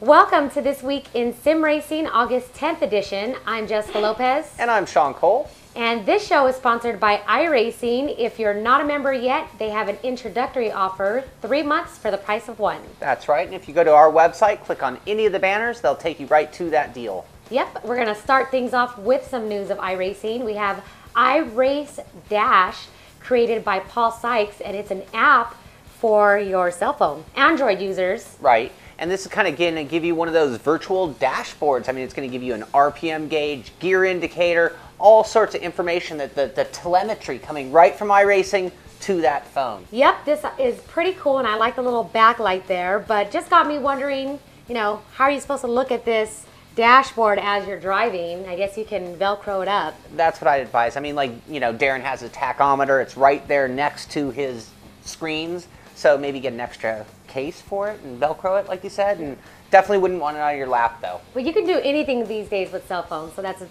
Welcome to This Week in Sim Racing, August 10th edition. I'm Jessica Lopez. And I'm Sean Cole. And this show is sponsored by iRacing. If you're not a member yet, they have an introductory offer, 3 months for the price of one. That's right. And if you go to our website, click on any of the banners, they'll take you right to that deal. Yep, we're going to start things off with some news of iRacing. We have iRace Dash, created by Paul Sykes, and it's an app for your cell phone, Android users. Right. And this is kind of going to give you one of those virtual dashboards. I mean, it's going to give you an RPM gauge, gear indicator, all sorts of information, that the telemetry coming right from iRacing to that phone. Yep, this is pretty cool, and I like the little backlight there, but just got me wondering, how are you supposed to look at this dashboard as you're driving? I guess you can Velcro it up. That's what I'd advise. I mean, Darren has a tachometer. It's right there next to his screens. So maybe get an extra case for it and Velcro it, like you said, and definitely wouldn't want it on your lap, though. Well, you can do anything these days with cell phones, so that's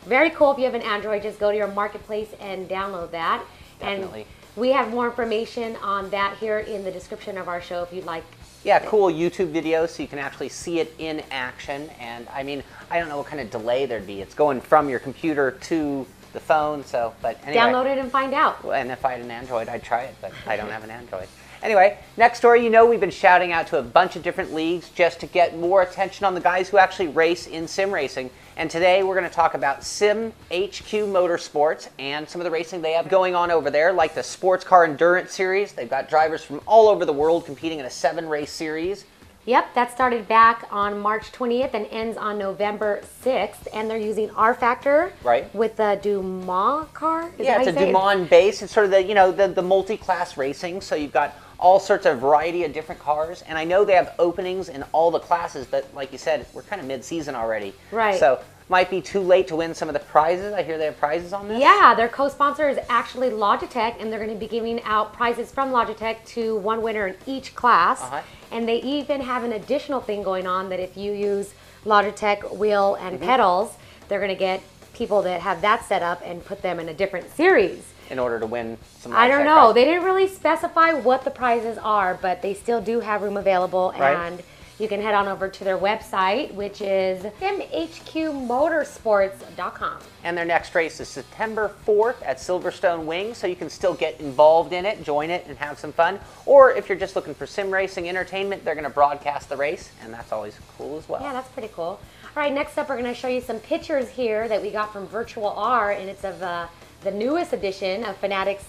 very cool. If you have an Android, just go to your marketplace and download that. Definitely. And we have more information on that here in the description of our show if you'd like. Yeah, cool YouTube videos so you can actually see it in action. And I mean, I don't know what kind of delay there'd be. It's going from your computer to the phone, but anyway. Download it and find out. And if I had an Android, I'd try it, but I don't have an Android. Anyway, next story, we've been shouting out to a bunch of different leagues just to get more attention on the guys who actually race in sim racing. And today we're going to talk about Sim HQ Motorsports and some of the racing they have going on over there, like the Sports Car Endurance Series. They've got drivers from all over the world competing in a 7-race series. Yep, that started back on March 20th and ends on November 6th. And they're using R-Factor with the Dumont car. Yeah, it's a Dumont base. It's sort of the multi-class racing. So you've got all sorts of variety of different cars. And I know they have openings in all the classes, but like you said, we're kind of mid-season already. Right. So might be too late to win some of the prizes. I hear they have prizes on this. Yeah, their co-sponsor is actually Logitech, and they're going to be giving out prizes from Logitech to one winner in each class. And they even have an additional thing going on that if you use Logitech wheel and pedals, they're going to get people that have that set up and put them in a different series. In order to win some Logitech I don't know. prizes. They didn't really specify what the prizes are, but they still do have room available. And you can head on over to their website, which is simhqmotorsports.com. And their next race is September 4th at Silverstone Wings, so you can still get involved in it, join it, and have some fun. Or if you're just looking for sim racing entertainment, they're going to broadcast the race, and that's always cool as well. Yeah, that's pretty cool. All right, next up we're going to show you some pictures here that we got from Virtual R, and it's of the newest edition of Fanatics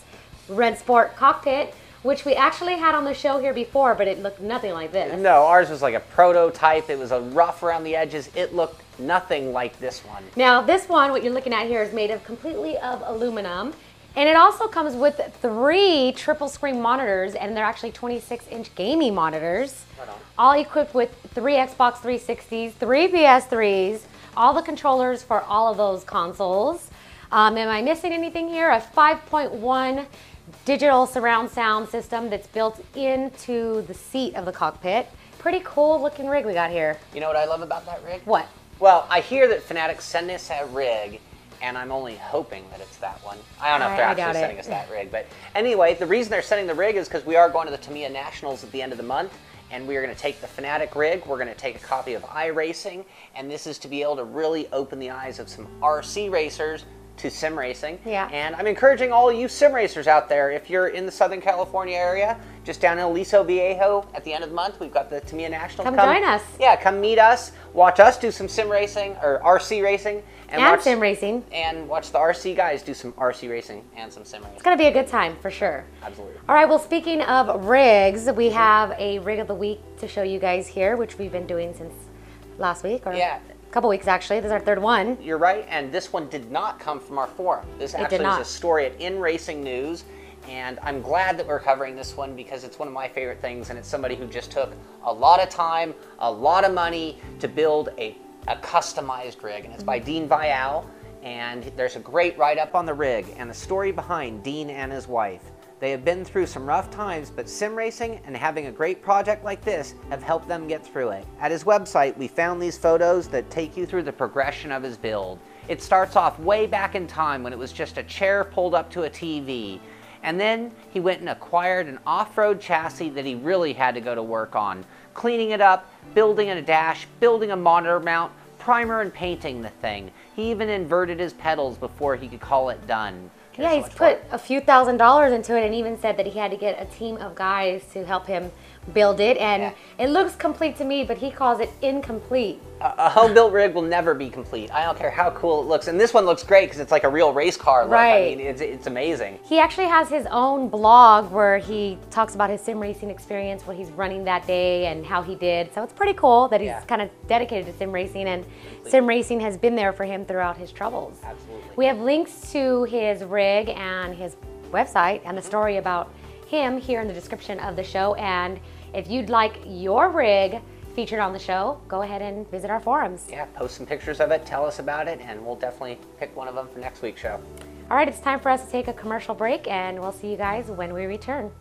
Rennsport Cockpit, which we actually had on the show here before, but it looked nothing like this. No, ours was like a prototype. It was a rough around the edges. It looked nothing like this one. Now, this one, what you're looking at here, is made of completely of aluminum, and it also comes with 3 triple screen monitors, and they're actually 26-inch gaming monitors, all equipped with 3 Xbox 360s, 3 PS3s, all the controllers for all of those consoles. Am I missing anything here? A 5.1 digital surround sound system that's built into the seat of the cockpit. Pretty cool looking rig we got here. You know what I love about that rig? What? Well, I hear that Fanatics send us a rig, and I'm only hoping that it's that one. I don't know if they're actually sending us that rig. But anyway, the reason they're sending the rig is because we are going to the Tamiya Nationals at the end of the month, and we are going to take the Fanatic rig. We're going to take a copy of iRacing, and this is to be able to really open the eyes of some RC racers to sim racing. Yeah. And I'm encouraging all you sim racers out there, if you're in the Southern California area, just down in Aliso Viejo at the end of the month, we've got the Tamiya Nationals. Come join us. Yeah, come meet us, watch us do some sim racing, or RC racing. And sim racing. And watch the RC guys do some RC racing and some sim racing. It's going to be a good time, for sure. Absolutely. All right, well, speaking of rigs, we have a rig of the week to show you guys here, which we've been doing since last week, or a couple weeks actually. This is our 3rd one. You're right, and this one did not come from our forum. This actually is a story at In Racing News, and I'm glad that we're covering this one because it's one of my favorite things, and it's somebody who just took a lot of time, a lot of money to build a customized rig, and it's by Dean Vial, and there's a great write-up on the rig and the story behind Dean and his wife. They have been through some rough times, but sim racing and having a great project like this have helped them get through it. At his website, we found these photos that take you through the progression of his build. It starts off way back in time when it was just a chair pulled up to a TV, And then he went and acquired an off-road chassis that he really had to go to work on, cleaning it up, building a dash, building a monitor mount, primer and painting the thing. He even inverted his pedals before he could call it done. Yeah, he's put a few $1,000s into it and even said that he had to get a team of guys to help him build it. And it looks complete to me, but he calls it incomplete. A home-built rig will never be complete. I don't care how cool it looks. And this one looks great because it's like a real race car look. Right. I mean, it's amazing. He actually has his own blog where he talks about his sim racing experience, what he's running that day and how he did. So it's pretty cool that he's kind of dedicated to sim racing, and sim racing has been there for him throughout his troubles. Absolutely. We have links to his rig and his website and the story about him here in the description of the show. And if you'd like your rig featured on the show, go ahead and visit our forums. Yeah, post some pictures of it, tell us about it, and we'll definitely pick one of them for next week's show. All right, it's time for us to take a commercial break, and we'll see you guys when we return.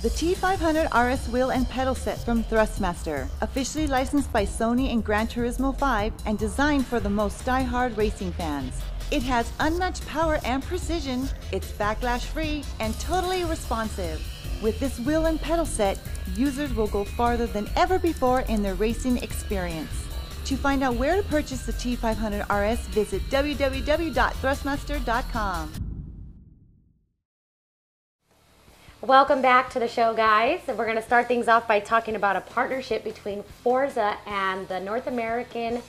The T500 RS wheel and pedal set from Thrustmaster, officially licensed by Sony in Gran Turismo 5 and designed for the most die-hard racing fans. It has unmatched power and precision, it's backlash-free, and totally responsive. With this wheel and pedal set, users will go farther than ever before in their racing experience. To find out where to purchase the T500 RS, visit www.thrustmaster.com. Welcome back to the show, guys. We're going to start things off by talking about a partnership between Forza and the North American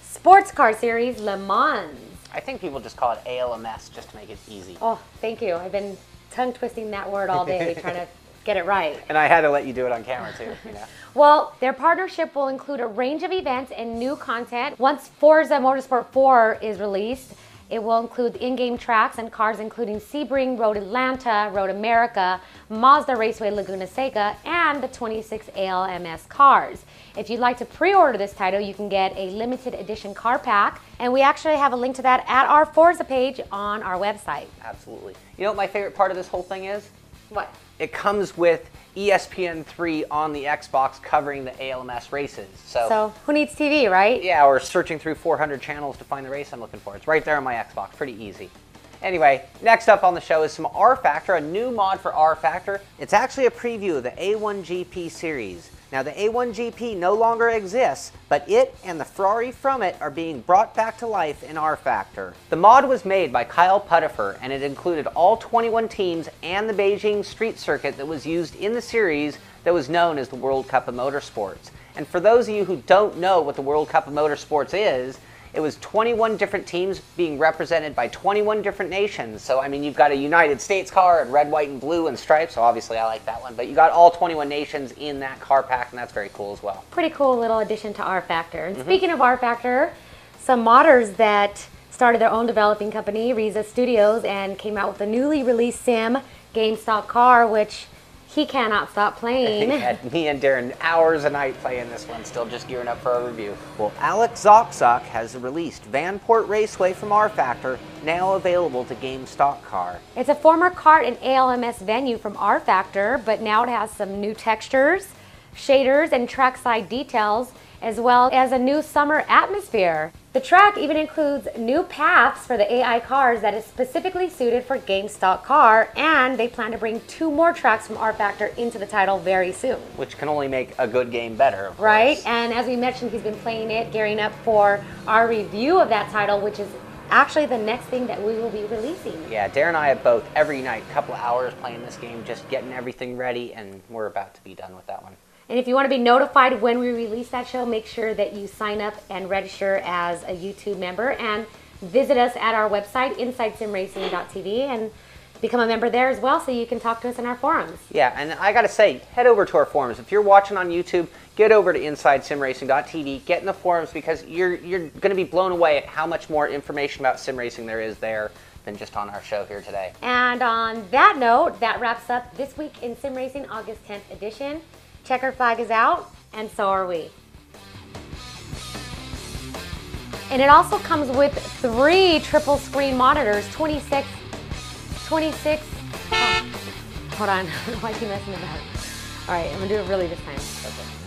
sports car series, Le Mans. I think people just call it ALMS just to make it easy. Oh, thank you. I've been tongue twisting that word all day trying to get it right. And I had to let you do it on camera too, you know. Well, their partnership will include a range of events and new content. Once Forza Motorsport 4 is released, it will include in-game tracks and cars including Sebring, Road Atlanta, Road America, Mazda Raceway Laguna Seca, and the 26 ALMS cars. If you'd like to pre-order this title, you can get a limited edition car pack, and we actually have a link to that at our Forza page on our website. Absolutely. You know what my favorite part of this whole thing is? What? It comes with ESPN3 on the Xbox covering the ALMS races. So who needs TV, right? Yeah, or searching through 400 channels to find the race I'm looking for. It's right there on my Xbox. Pretty easy. Anyway, next up on the show is some rFactor, a new mod for rFactor. It's actually a preview of the A1GP series. Now, the A1GP no longer exists, but it and the Ferrari from it are being brought back to life in rFactor. The mod was made by Kyle Puttifer, and it included all 21 teams and the Beijing street circuit that was used in the series that was known as the World Cup of Motorsports. And for those of you who don't know what the World Cup of Motorsports is, it was 21 different teams being represented by 21 different nations. So, I mean, you've got a United States car in red, white, and blue and stripes. So, obviously, I like that one. But you got all 21 nations in that car pack, and that's very cool as well. Pretty cool little addition to rFactor. And speaking of rFactor, some modders that started their own developing company, Riza Studios, and came out with a newly released sim, GameStop Car, which he cannot stop playing. Me and Darren hours a night playing this one, still just gearing up for our review. Well, Alex Zokzok has released Vanport Raceway from rFactor, now available to GameStop Car. It's a former kart and ALMS venue from rFactor, but now it has some new textures, shaders, and trackside details, as well as a new summer atmosphere. The track even includes new paths for the AI cars that is specifically suited for GameStop Car, and they plan to bring 2 more tracks from rFactor into the title very soon. Which can only make a good game better, of right? course. And as we mentioned, he's been playing it, gearing up for our review of that title, which is actually the next thing that we will be releasing. Yeah, Darren and I have both every night, a couple of hours playing this game, just getting everything ready, and we're about to be done with that one. And if you want to be notified when we release that show, make sure that you sign up and register as a YouTube member and visit us at our website, InsideSimRacing.tv, and become a member there as well so you can talk to us in our forums. Yeah, and I got to say, head over to our forums. If you're watching on YouTube, get over to InsideSimRacing.tv, get in the forums because you're going to be blown away at how much more information about sim racing there is there than just on our show here today. And on that note, that wraps up This Week in Sim Racing August 10th edition. Checkered flag is out, and so are we. And it also comes with 3 triple screen monitors, 26, oh, hold on, why keep messing it up? All right, I'm gonna do it really this time. Okay.